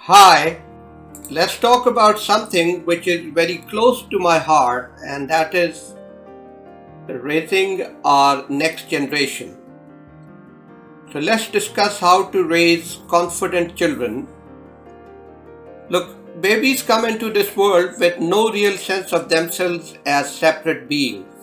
Hi, let's talk about something which is very close to my heart, and that is raising our next generation. So let's discuss how to raise confident children. Look, babies come into this world with no real sense of themselves as separate beings.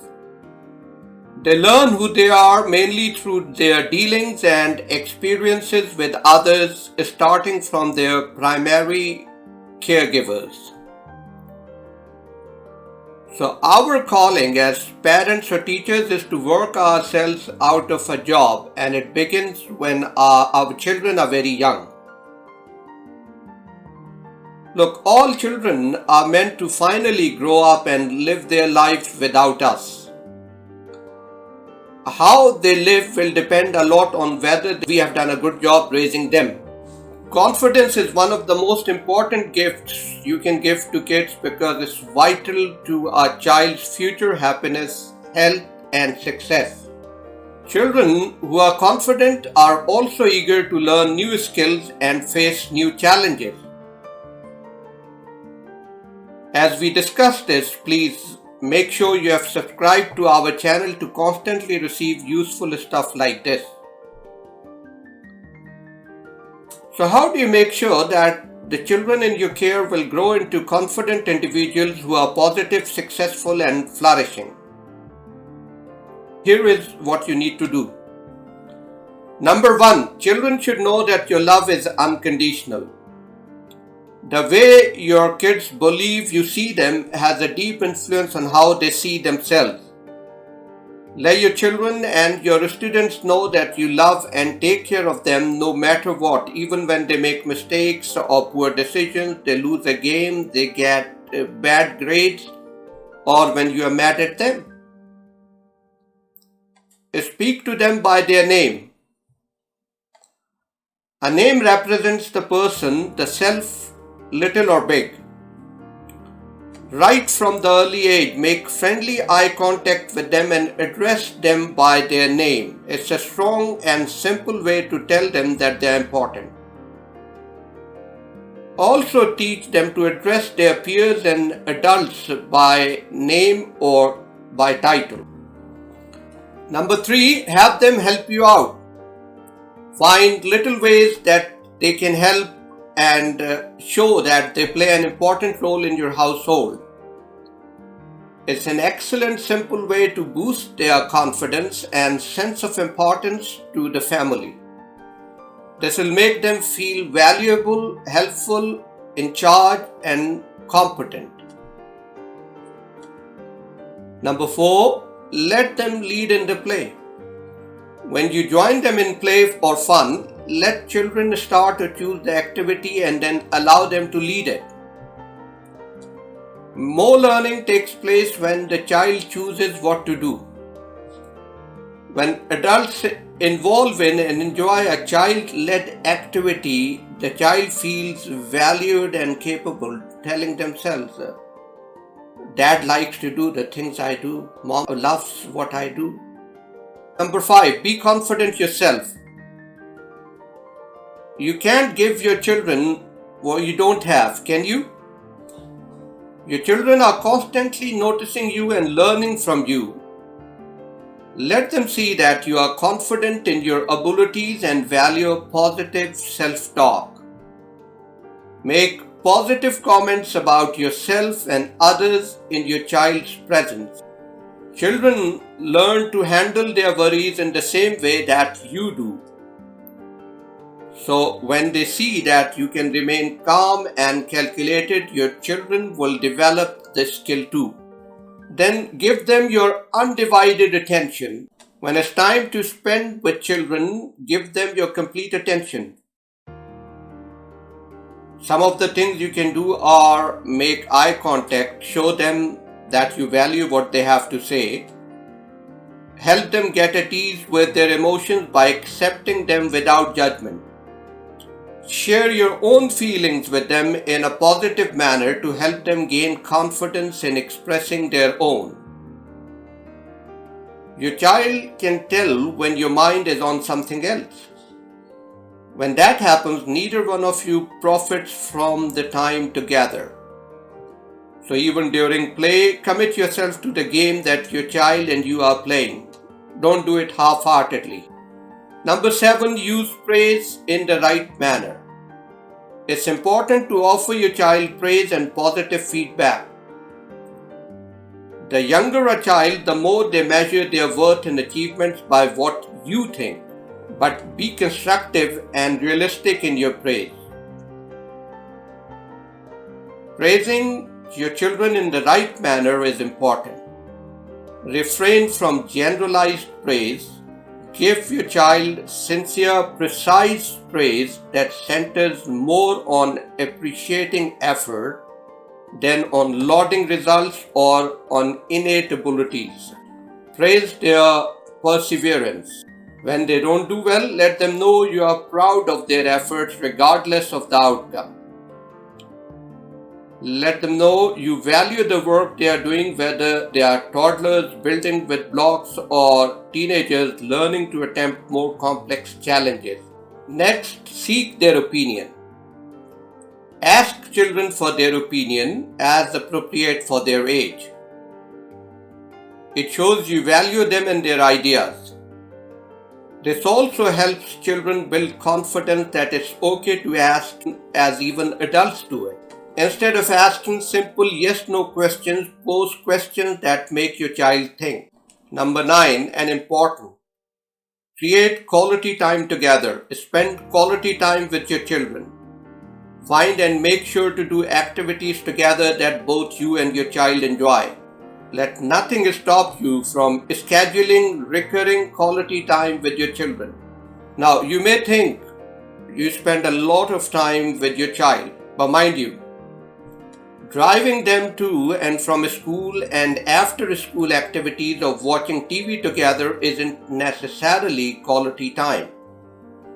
They learn who they are mainly through their dealings and experiences with others, starting from their primary caregivers. So our calling as parents or teachers is to work ourselves out of a job, and it begins when our children are very young. Look, all children are meant to finally grow up and live their lives without us. How they live will depend a lot on whether we have done a good job raising them. Confidence is one of the most important gifts you can give to kids because it's vital to a child's future happiness, health, and success. Children who are confident are also eager to learn new skills and face new challenges. As we discuss this, please make sure you have subscribed to our channel to constantly receive useful stuff like this. So how do you make sure that the children in your care will grow into confident individuals who are positive, successful, and flourishing? Here is what you need to do. Number 1, children should know that your love is unconditional. The way your kids believe you see them has a deep influence on how they see themselves. Let your children and your students know that you love and take care of them no matter what, even when they make mistakes or poor decisions, they lose a game, they get bad grades, or when you are mad at them. Speak to them by their name. A name represents the person, the self, little or big. Right from the early age, make friendly eye contact with them and address them by their name. It's a strong and simple way to tell them that they're important. Also teach them to address their peers and adults by name or by title. Number 3, have them help you out. Find little ways that they can help and show that they play an important role in your household. It's an excellent, simple way to boost their confidence and sense of importance to the family. This will make them feel valuable, helpful, in charge, and competent. Number 4, let them lead in the play. When you join them in play or fun, let children start to choose the activity and then allow them to lead it. More learning takes place when the child chooses what to do. When adults involve in and enjoy a child-led activity, the child feels valued and capable, telling themselves, Dad likes to do the things I do, Mom loves what I do. Number 5, be confident yourself. You can't give your children what you don't have, can you? Your children are constantly noticing you and learning from you. Let them see that you are confident in your abilities and value positive self-talk. Make positive comments about yourself and others in your child's presence. Children learn to handle their worries in the same way that you do. So when they see that you can remain calm and calculated, your children will develop this skill too. Then give them your undivided attention. When it's time to spend with children, give them your complete attention. Some of the things you can do are make eye contact, show them that you value what they have to say. Help them get at ease with their emotions by accepting them without judgment. Share your own feelings with them in a positive manner to help them gain confidence in expressing their own. Your child can tell when your mind is on something else. When that happens, neither one of you profits from the time together. So even during play, commit yourself to the game that your child and you are playing. Don't do it half-heartedly. Number 7, use praise in the right manner. It's important to offer your child praise and positive feedback. The younger a child, the more they measure their worth and achievements by what you think. But be constructive and realistic in your praise. Praising your children in the right manner is important. Refrain from generalized praise. Give your child sincere, precise praise that centers more on appreciating effort than on lauding results or on innate abilities. Praise their perseverance. When they don't do well, let them know you are proud of their efforts regardless of the outcome. Let them know you value the work they are doing, whether they are toddlers building with blocks or teenagers learning to attempt more complex challenges. Next, seek their opinion. Ask children for their opinion as appropriate for their age. It shows you value them and their ideas. This also helps children build confidence that it's okay to ask, as even adults do it. Instead of asking simple yes-no questions, pose questions that make your child think. Number 9, and important. Create quality time together. Spend quality time with your children. Find and make sure to do activities together that both you and your child enjoy. Let nothing stop you from scheduling recurring quality time with your children. Now, you may think you spend a lot of time with your child, but mind you, driving them to and from school and after school activities of watching TV together isn't necessarily quality time.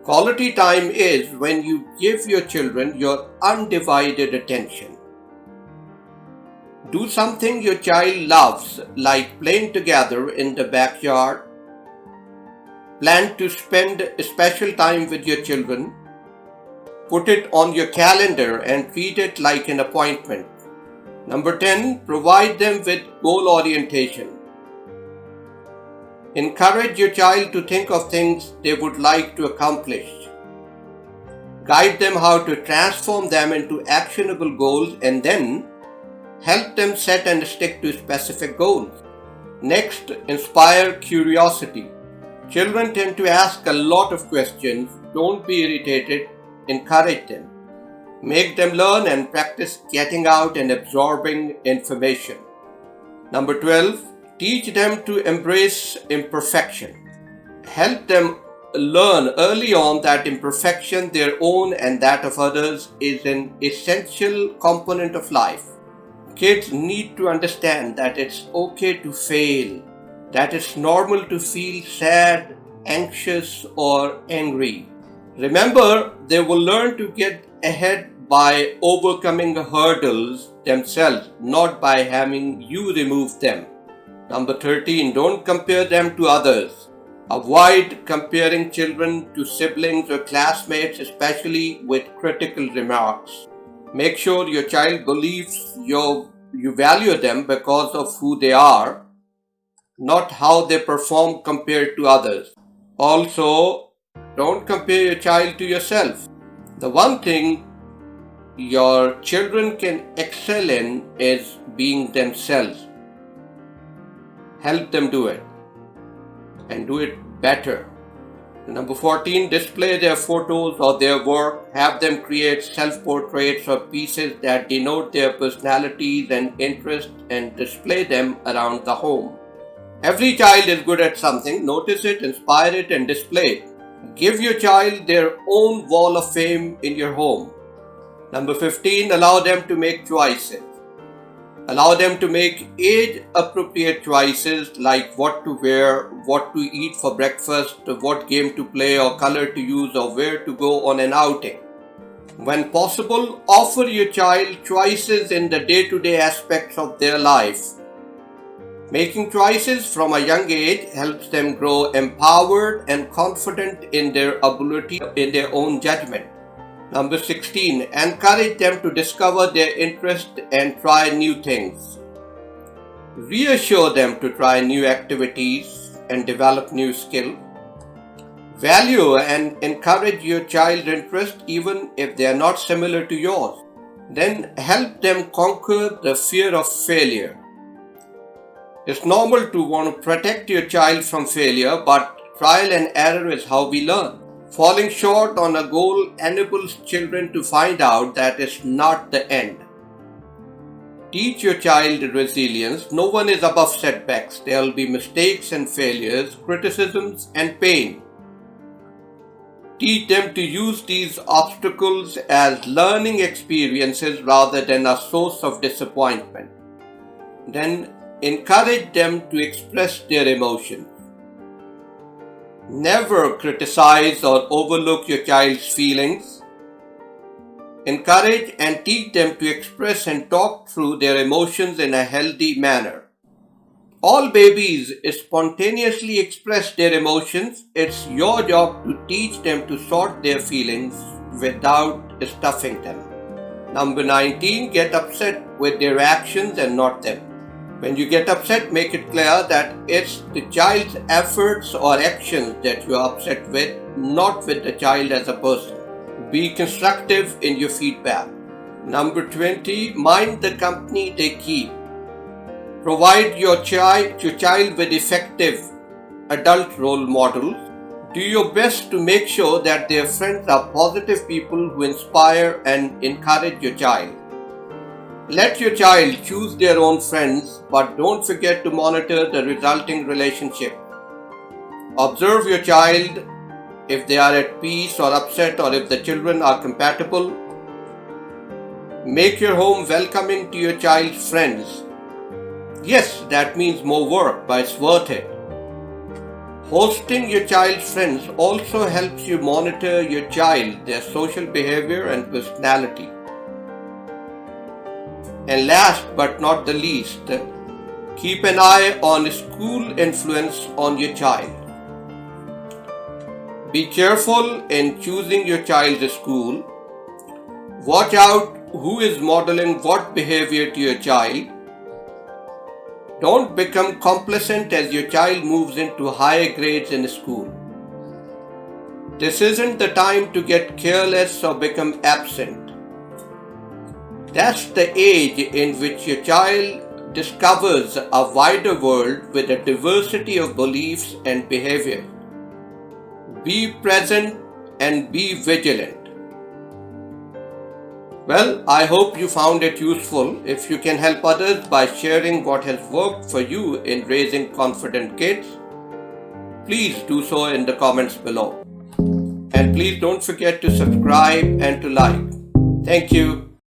Quality time is when you give your children your undivided attention. Do something your child loves, like playing together in the backyard. Plan to spend special time with your children. Put it on your calendar and treat it like an appointment. Number 10, provide them with goal orientation. Encourage your child to think of things they would like to accomplish. Guide them how to transform them into actionable goals and then help them set and stick to specific goals. Next, inspire curiosity. Children tend to ask a lot of questions. Don't be irritated. Encourage them. Make them learn and practice getting out and absorbing information. Number 12, teach them to embrace imperfection. Help them learn early on that imperfection, their own and that of others, is an essential component of life. Kids need to understand that it's okay to fail, that it's normal to feel sad, anxious, or angry. Remember, they will learn to get ahead by overcoming hurdles themselves, not by having you remove them. Number 13, don't compare them to others. Avoid comparing children to siblings or classmates, especially with critical remarks. Make sure your child believes you value them because of who they are, not how they perform compared to others. Also, don't compare your child to yourself. The one thing your children can excel in is being themselves. Help them do it and do it better. Number 14, display their photos or their work. Have them create self-portraits or pieces that denote their personalities and interests and display them around the home. Every child is good at something. Notice it, inspire it, and display it. Give your child their own wall of fame in your home. Number 15, allow them to make choices. Allow them to make age-appropriate choices like what to wear, what to eat for breakfast, what game to play or color to use, or where to go on an outing. When possible, offer your child choices in the day-to-day aspects of their life. Making choices from a young age helps them grow empowered and confident in their ability in their own judgment. Number 16, encourage them to discover their interest and try new things. Reassure them to try new activities and develop new skills. Value and encourage your child's interest even if they are not similar to yours. Then help them conquer the fear of failure. It's normal to want to protect your child from failure, but trial and error is how we learn. Falling short on a goal enables children to find out that it's not the end. Teach your child resilience. No one is above setbacks. There will be mistakes and failures, criticisms and pain. Teach them to use these obstacles as learning experiences rather than a source of disappointment. Then encourage them to express their emotions. Never criticize or overlook your child's feelings. Encourage and teach them to express and talk through their emotions in a healthy manner. All babies spontaneously express their emotions. It's your job to teach them to sort their feelings without stuffing them. Number 19, get upset with their actions and not them. When you get upset, make it clear that it's the child's efforts or actions that you are upset with, not with the child as a person. Be constructive in your feedback. Number 20, mind the company they keep. Provide your child with effective adult role models. Do your best to make sure that their friends are positive people who inspire and encourage your child. Let your child choose their own friends, but don't forget to monitor the resulting relationship. Observe your child if they are at peace or upset, or if the children are compatible. Make your home welcoming to your child's friends. Yes, that means more work, but it's worth it. Hosting your child's friends also helps you monitor your child, their social behavior and personality. And last but not the least, keep an eye on school influence on your child. Be careful in choosing your child's school. Watch out who is modeling what behavior to your child. Don't become complacent as your child moves into higher grades in school. This isn't the time to get careless or become absent. That's the age in which your child discovers a wider world with a diversity of beliefs and behavior. Be present and be vigilant. Well, I hope you found it useful. If you can help others by sharing what has worked for you in raising confident kids, please do so in the comments below. And please don't forget to subscribe and to like. Thank you.